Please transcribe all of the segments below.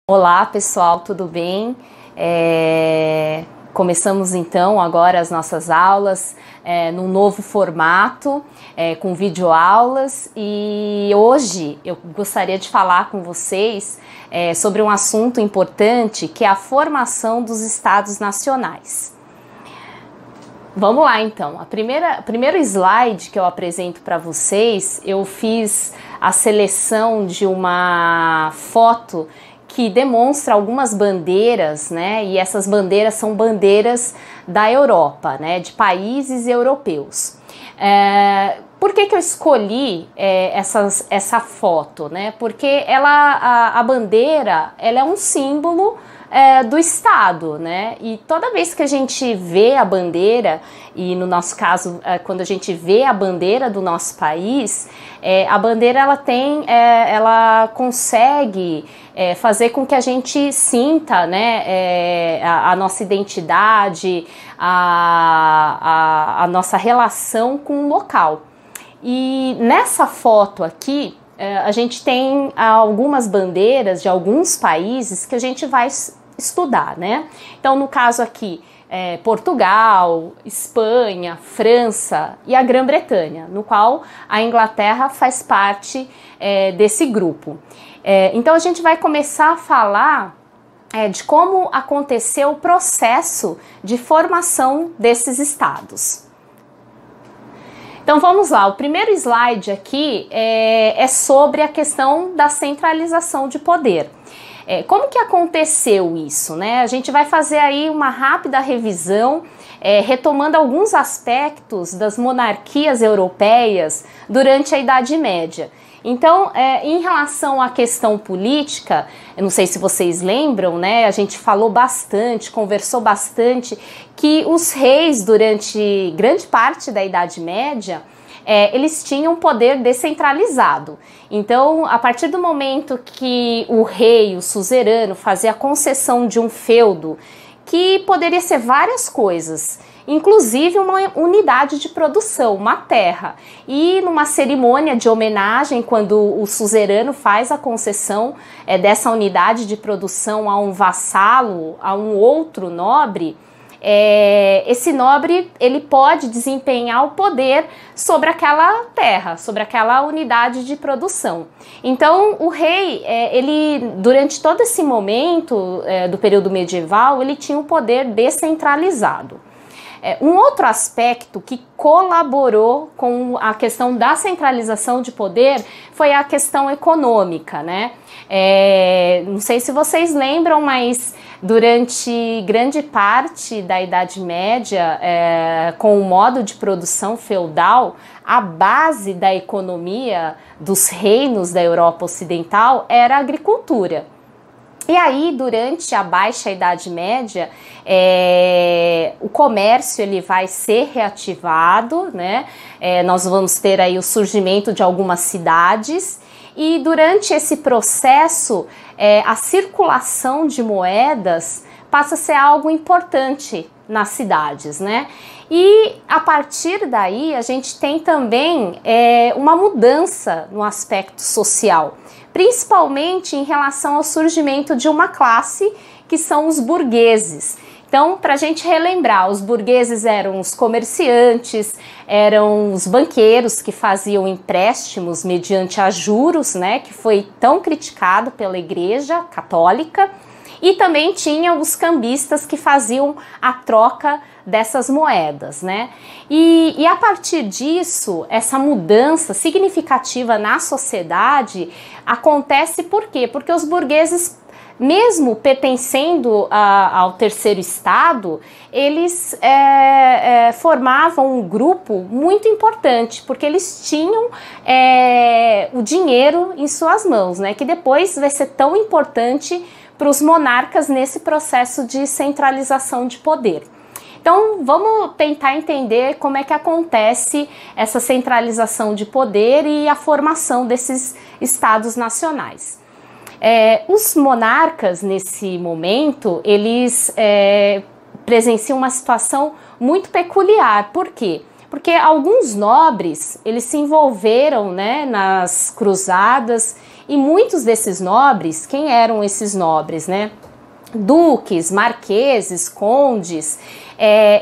Olá pessoal, tudo bem? Começamos então agora as nossas aulas num novo formato, com videoaulas, e hoje eu gostaria de falar com vocês sobre um assunto importante, que é a formação dos estados nacionais. Vamos lá então, o primeiro slide que eu apresento para vocês, eu fiz a seleção de uma foto que demonstra algumas bandeiras, né? E essas bandeiras são bandeiras da Europa, né? De países europeus. Por que eu escolhi essa foto, né? Porque a bandeira, ela é um símbolo do Estado, né? E toda vez que a gente vê a bandeira, e no nosso caso, quando a gente vê a bandeira do nosso país, a bandeira ela consegue fazer com que a gente sinta, né, a nossa identidade, a nossa relação com o local. E nessa foto aqui, a gente tem algumas bandeiras de alguns países que a gente vai estudar, né? Então, no caso aqui, Portugal, Espanha, França e a Grã-Bretanha, no qual a Inglaterra faz parte desse grupo. Então, a gente vai começar a falar de como aconteceu o processo de formação desses estados. Então vamos lá, o primeiro slide aqui é sobre a questão da centralização de poder. Como que aconteceu isso, né? A gente vai fazer aí uma rápida revisão, retomando alguns aspectos das monarquias europeias durante a Idade Média. Então, em relação à questão política, eu não sei se vocês lembram, né? A gente falou bastante, conversou bastante, que os reis, durante grande parte da Idade Média, eles tinham poder descentralizado. Então, a partir do momento que o rei, o suzerano, fazia a concessão de um feudo, que poderia ser várias coisas, inclusive uma unidade de produção, uma terra. E numa cerimônia de homenagem, quando o suzerano faz a concessão dessa unidade de produção a um vassalo, a um outro nobre, esse nobre ele pode desempenhar o poder sobre aquela terra, sobre aquela unidade de produção. Então o rei, ele durante todo esse momento do período medieval, ele tinha um poder descentralizado. Um outro aspecto que colaborou com a questão da centralização de poder foi a questão econômica, né? Não sei se vocês lembram, mas durante grande parte da Idade Média, com o modo de produção feudal, a base da economia dos reinos da Europa Ocidental era a agricultura. E aí, durante a Baixa Idade Média, o comércio ele vai ser reativado, né? Nós vamos ter aí o surgimento de algumas cidades, e durante esse processo, a circulação de moedas passa a ser algo importante nas cidades, né? E a partir daí a gente tem também uma mudança no aspecto social, principalmente em relação ao surgimento de uma classe que são os burgueses. Então, para a gente relembrar, os burgueses eram os comerciantes, eram os banqueiros que faziam empréstimos mediante a juros, né, que foi tão criticado pela Igreja Católica, e também tinha os cambistas que faziam a troca dessas moedas, né? E a partir disso, essa mudança significativa na sociedade acontece por quê? Porque os burgueses, mesmo pertencendo ao terceiro estado, eles formavam um grupo muito importante, porque eles tinham o dinheiro em suas mãos, né? Que depois vai ser tão importante para os monarcas nesse processo de centralização de poder. Então, vamos tentar entender como é que acontece essa centralização de poder e a formação desses estados nacionais. Os monarcas, nesse momento, eles presenciam uma situação muito peculiar. Por quê? Porque alguns nobres, eles se envolveram, né, nas cruzadas E muitos desses nobres, quem eram esses nobres, né? Duques, marqueses, condes,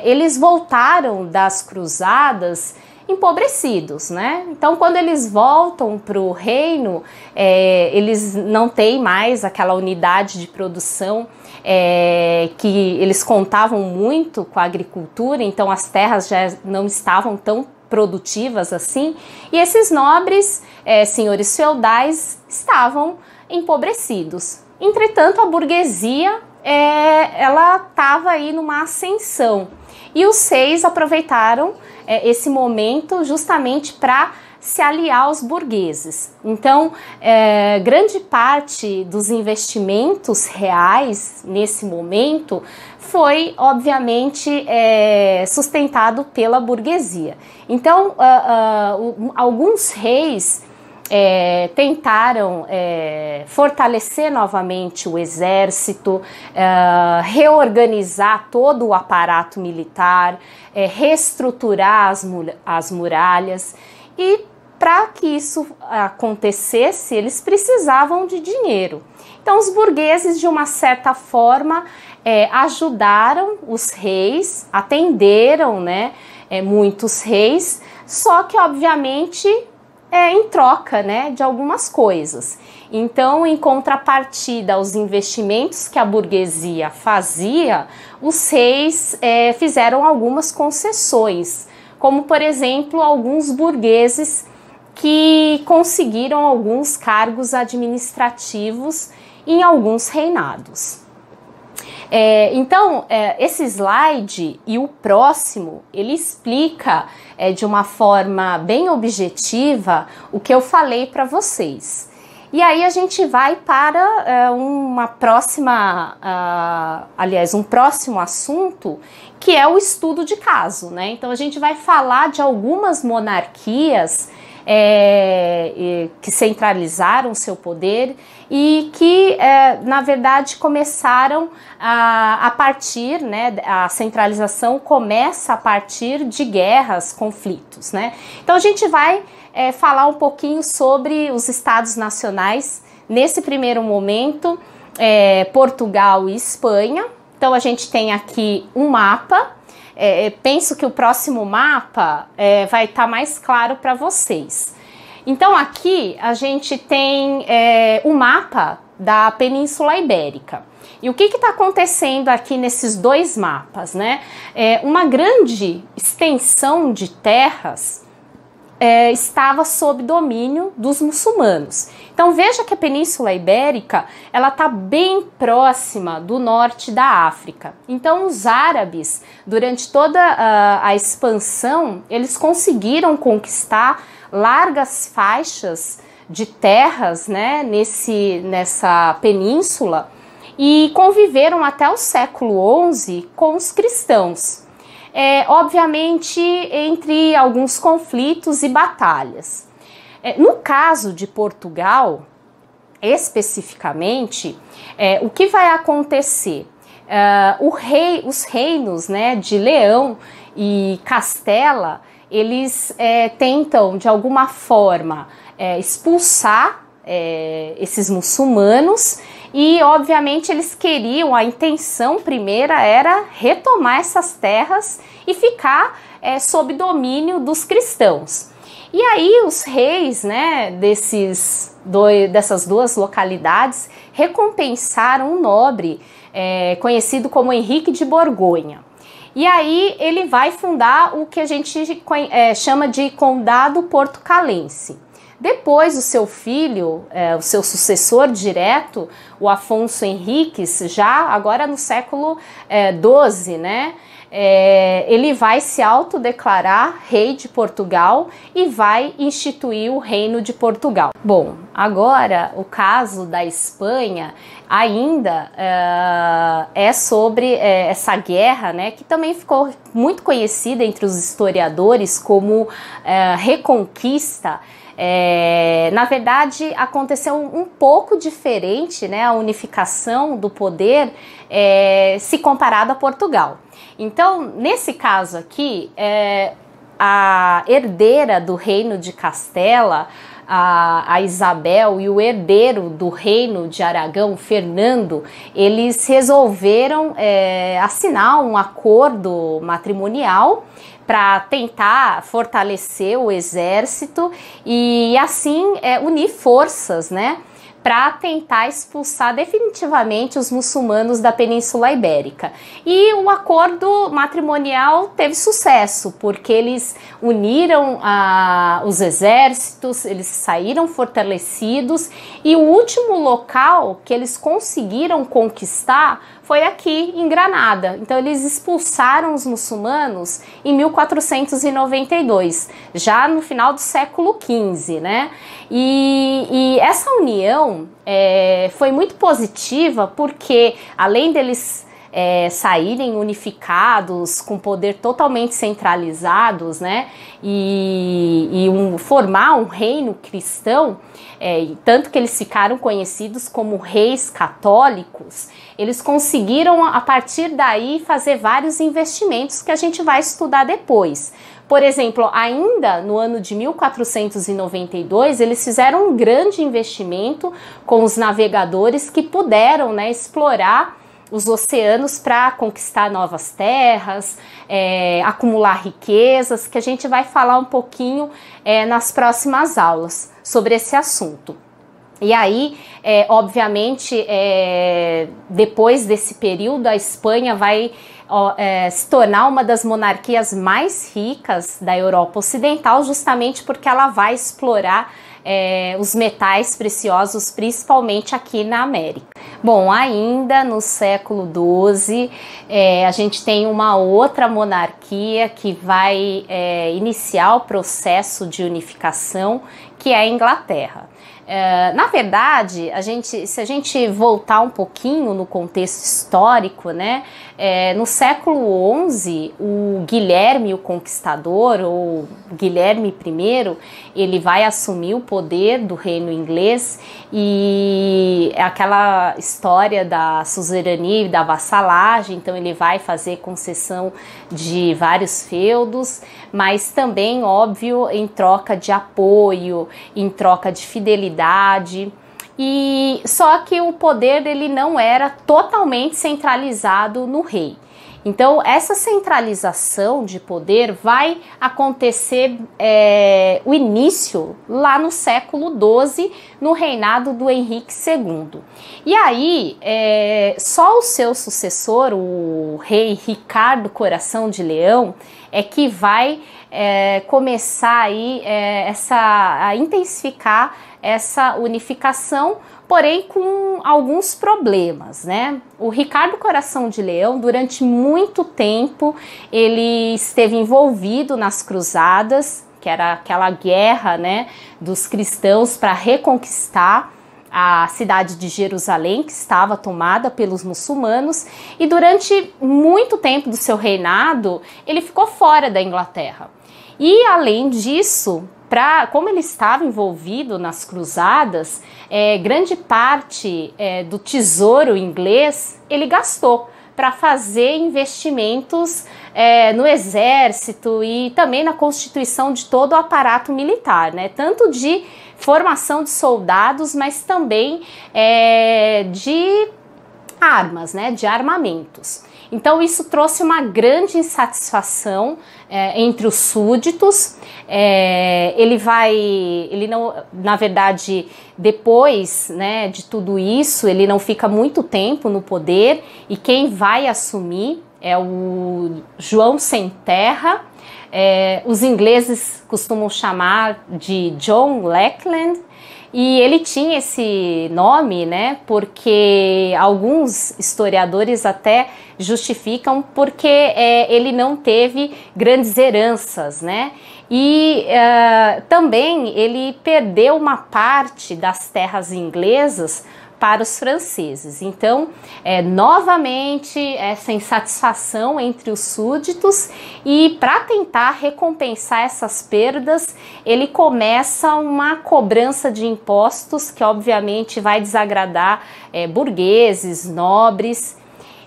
eles voltaram das cruzadas empobrecidos, né? Então, quando eles voltam para o reino, eles não têm mais aquela unidade de produção que eles contavam muito com a agricultura, então as terras já não estavam tão produtivas assim, e esses nobres, senhores feudais, estavam empobrecidos. Entretanto, a burguesia, ela estava aí numa ascensão, e os reis aproveitaram esse momento justamente para se aliar aos burgueses. Então, grande parte dos investimentos reais nesse momento foi, obviamente, sustentado pela burguesia. Então, alguns reis tentaram fortalecer novamente o exército, reorganizar todo o aparato militar, reestruturar as muralhas, e para que isso acontecesse, eles precisavam de dinheiro. Então, os burgueses, de uma certa forma, ajudaram os reis, atenderam, né, muitos reis, só que, obviamente, em troca, né, de algumas coisas. Então, em contrapartida aos investimentos que a burguesia fazia, os reis fizeram algumas concessões, como, por exemplo, alguns burgueses que conseguiram alguns cargos administrativos em alguns reinados. Então, esse slide e o próximo, ele explica de uma forma bem objetiva o que eu falei para vocês. E aí a gente vai para uma próxima, um próximo assunto, que é o estudo de caso, né? Então a gente vai falar de algumas monarquias que centralizaram seu poder e que, na verdade, começaram a partir, né, a centralização começa a partir de guerras, conflitos, né? Então a gente vai falar um pouquinho sobre os estados nacionais, nesse primeiro momento, Portugal e Espanha. Então a gente tem aqui um mapa. Penso que o próximo mapa vai estar mais claro para vocês. Então aqui a gente tem o mapa da Península Ibérica. E o que está acontecendo aqui nesses dois mapas, né? Uma grande extensão de terras estava sob domínio dos muçulmanos. Então veja que a Península Ibérica ela está bem próxima do norte da África. Então os árabes, durante toda a expansão, eles conseguiram conquistar largas faixas de terras, né, nessa península, e conviveram até o século XI com os cristãos. Obviamente entre alguns conflitos e batalhas. No caso de Portugal, especificamente, o que vai acontecer? Os reinos, né, de Leão e Castela, eles tentam de alguma forma expulsar esses muçulmanos. E, obviamente, eles queriam, a intenção primeira era retomar essas terras e ficar sob domínio dos cristãos. E aí os reis, né, dessas duas localidades recompensaram um nobre conhecido como Henrique de Borgonha. E aí ele vai fundar o que a gente chama de Condado Portucalense. Depois o seu filho, o seu sucessor direto, o Afonso Henriques, já agora no século XII, né? Ele vai se autodeclarar rei de Portugal e vai instituir o Reino de Portugal. Bom, agora o caso da Espanha ainda é sobre essa guerra, né, que também ficou muito conhecida entre os historiadores como Reconquista. Na verdade, aconteceu um pouco diferente, né, a unificação do poder se comparado a Portugal. Então, nesse caso aqui, a herdeira do Reino de Castela, a Isabel e o herdeiro do reino de Aragão, Fernando, eles resolveram assinar um acordo matrimonial para tentar fortalecer o exército e assim unir forças, né, para tentar expulsar definitivamente os muçulmanos da Península Ibérica. E o acordo matrimonial teve sucesso, porque eles uniram os exércitos, eles saíram fortalecidos, e o último local que eles conseguiram conquistar foi aqui em Granada. Então eles expulsaram os muçulmanos em 1492, já no final do século XV, né? E essa união foi muito positiva, porque além deles saírem unificados, com poder totalmente centralizados, né, e formar um reino cristão, tanto que eles ficaram conhecidos como reis católicos, eles conseguiram a partir daí fazer vários investimentos que a gente vai estudar depois. Por exemplo, ainda no ano de 1492, eles fizeram um grande investimento com os navegadores que puderam, né, explorar os oceanos para conquistar novas terras, acumular riquezas, que a gente vai falar um pouquinho nas próximas aulas sobre esse assunto. E aí, obviamente, depois desse período, a Espanha vai se tornar uma das monarquias mais ricas da Europa Ocidental, justamente porque ela vai explorar os metais preciosos, principalmente aqui na América. Bom, ainda no século XII, a gente tem uma outra monarquia que vai iniciar o processo de unificação, que é a Inglaterra. Na verdade, se a gente voltar um pouquinho no contexto histórico, né, no século XI, o Guilherme o Conquistador, ou Guilherme I, ele vai assumir o poder do reino inglês, e aquela história da suzerania e da vassalagem, então ele vai fazer concessão de vários feudos, mas também, óbvio, em troca de apoio, em troca de fidelidade. E só que o poder dele não era totalmente centralizado no rei. Então essa centralização de poder vai acontecer o início lá no século XII, no reinado do Henrique II. E aí só o seu sucessor, o rei Ricardo Coração de Leão, que vai começar aí a intensificar essa unificação, porém com alguns problemas, né? O Ricardo Coração de Leão, durante muito tempo, ele esteve envolvido nas cruzadas, que era aquela guerra, né, dos cristãos para reconquistar a cidade de Jerusalém, que estava tomada pelos muçulmanos, e durante muito tempo do seu reinado, ele ficou fora da Inglaterra. E além disso, como ele estava envolvido nas cruzadas, grande parte do tesouro inglês ele gastou para fazer investimentos no exército e também na constituição de todo o aparato militar, né? Tanto de formação de soldados, mas também de armas, né? De armamentos. Então isso trouxe uma grande insatisfação entre os súditos. Ele não, na verdade, depois, né, de tudo isso, ele não fica muito tempo no poder, e quem vai assumir é o João Sem Terra. Os ingleses costumam chamar de John Lackland. E ele tinha esse nome, né, porque alguns historiadores até justificam porque ele não teve grandes heranças, né, e também ele perdeu uma parte das terras inglesas para os franceses. Então, novamente, essa insatisfação entre os súditos, e para tentar recompensar essas perdas, ele começa uma cobrança de impostos que obviamente vai desagradar burgueses, nobres,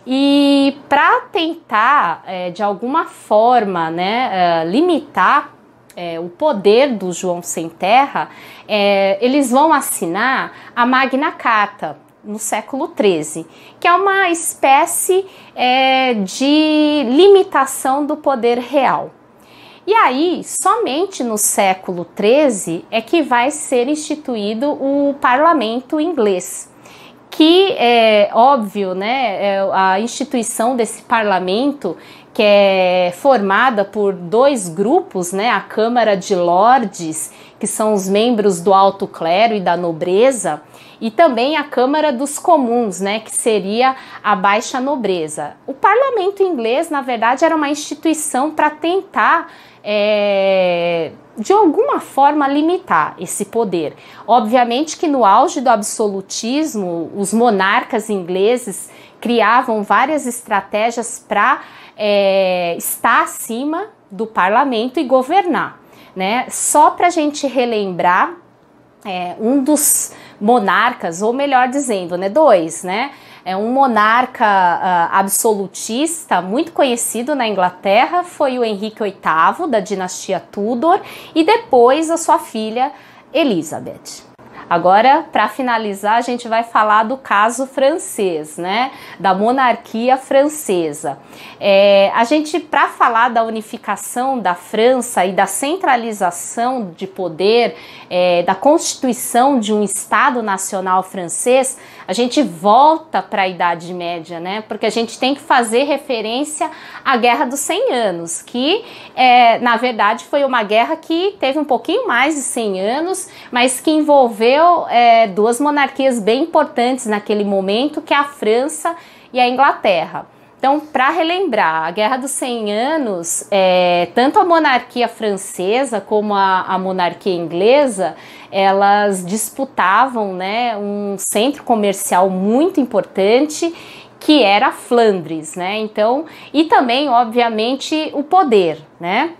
e para tentar, de alguma forma, né, limitar o poder do João Sem Terra, eles vão assinar a Magna Carta no século XIII, que é uma espécie de limitação do poder real. E aí, somente no século XIII é que vai ser instituído o parlamento inglês, que é óbvio, né, a instituição desse parlamento, que é formada por dois grupos, né, a Câmara de Lordes, que são os membros do alto clero e da nobreza, e também a Câmara dos Comuns, né, que seria a baixa nobreza. O parlamento inglês, na verdade, era uma instituição para tentar de alguma forma limitar esse poder. Obviamente que no auge do absolutismo, os monarcas ingleses criavam várias estratégias para estar acima do parlamento e governar, né? Só para a gente relembrar, um dos monarcas, ou melhor dizendo, né, dois, né? Um monarca absolutista muito conhecido na Inglaterra foi o Henrique VIII, da dinastia Tudor, e depois a sua filha Elizabeth. Agora, para finalizar, a gente vai falar do caso francês, né? Da monarquia francesa. A gente, para falar da unificação da França e da centralização de poder, da constituição de um Estado Nacional francês, a gente volta para a Idade Média, né? Porque a gente tem que fazer referência à Guerra dos 100 Anos, que, na verdade, foi uma guerra que teve um pouquinho mais de 100 anos, mas que envolveu duas monarquias bem importantes naquele momento, que é a França e a Inglaterra. Então, para relembrar, a Guerra dos 100 Anos, tanto a monarquia francesa como a monarquia inglesa, elas disputavam, né, um centro comercial muito importante, que era Flandres, né? Então, e também, obviamente, o poder, né?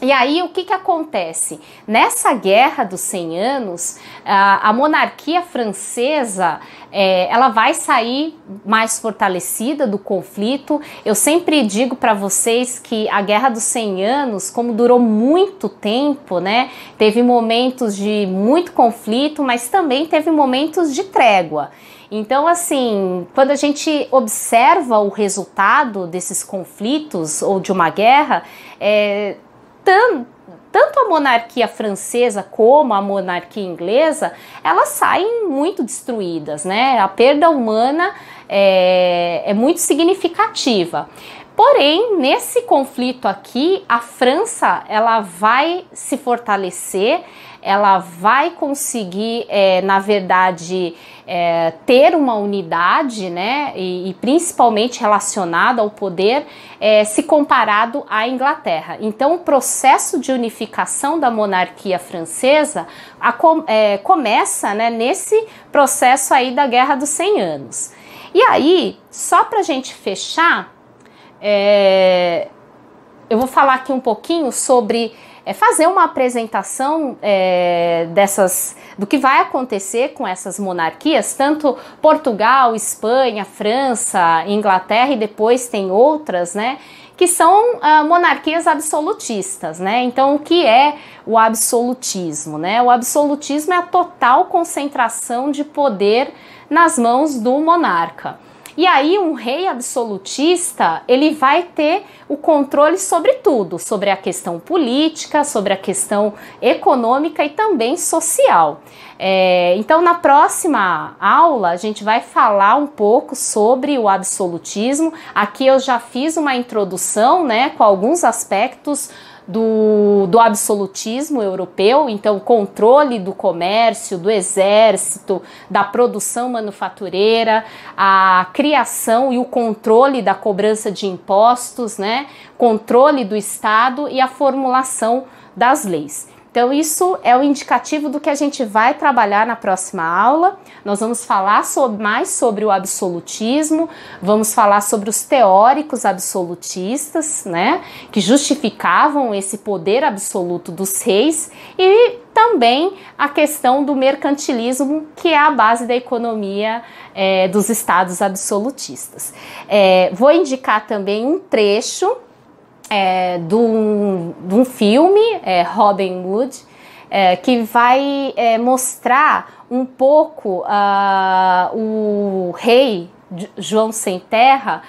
E aí, o que acontece? Nessa Guerra dos 100 Anos, a monarquia francesa, ela vai sair mais fortalecida do conflito. Eu sempre digo para vocês que a Guerra dos 100 Anos, como durou muito tempo, né, teve momentos de muito conflito, mas também teve momentos de trégua. Então, assim, quando a gente observa o resultado desses conflitos ou de uma guerra, tanto a monarquia francesa como a monarquia inglesa, elas saem muito destruídas, né? A perda humana é muito significativa. Porém, nesse conflito aqui, a França, ela vai se fortalecer, ela vai conseguir, na verdade, ter uma unidade, né, e principalmente relacionada ao poder, se comparado à Inglaterra. Então, o processo de unificação da monarquia francesa começa, né, nesse processo aí da Guerra dos 100 Anos. E aí, só para a gente fechar, eu vou falar aqui um pouquinho sobre fazer uma apresentação do que vai acontecer com essas monarquias, tanto Portugal, Espanha, França, Inglaterra, e depois tem outras, né, que são monarquias absolutistas, né? Então, o que é o absolutismo, né? O absolutismo é a total concentração de poder nas mãos do monarca. E aí um rei absolutista, ele vai ter o controle sobre tudo, sobre a questão política, sobre a questão econômica e também social. Então, na próxima aula, a gente vai falar um pouco sobre o absolutismo. Aqui eu já fiz uma introdução, né, com alguns aspectos do absolutismo europeu, então controle do comércio, do exército, da produção manufatureira, a criação e o controle da cobrança de impostos, né, controle do Estado e a formulação das leis. Então, isso é o indicativo do que a gente vai trabalhar na próxima aula. Nós vamos falar mais sobre o absolutismo, vamos falar sobre os teóricos absolutistas, né, que justificavam esse poder absoluto dos reis, e também a questão do mercantilismo, que é a base da economia dos estados absolutistas. Vou indicar também um trecho de um filme, Robin Hood, que vai mostrar um pouco o rei João Sem Terra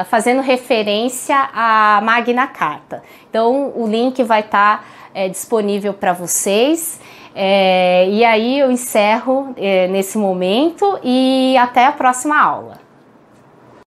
fazendo referência à Magna Carta. Então o link vai estar disponível para vocês. E aí eu encerro nesse momento e até a próxima aula.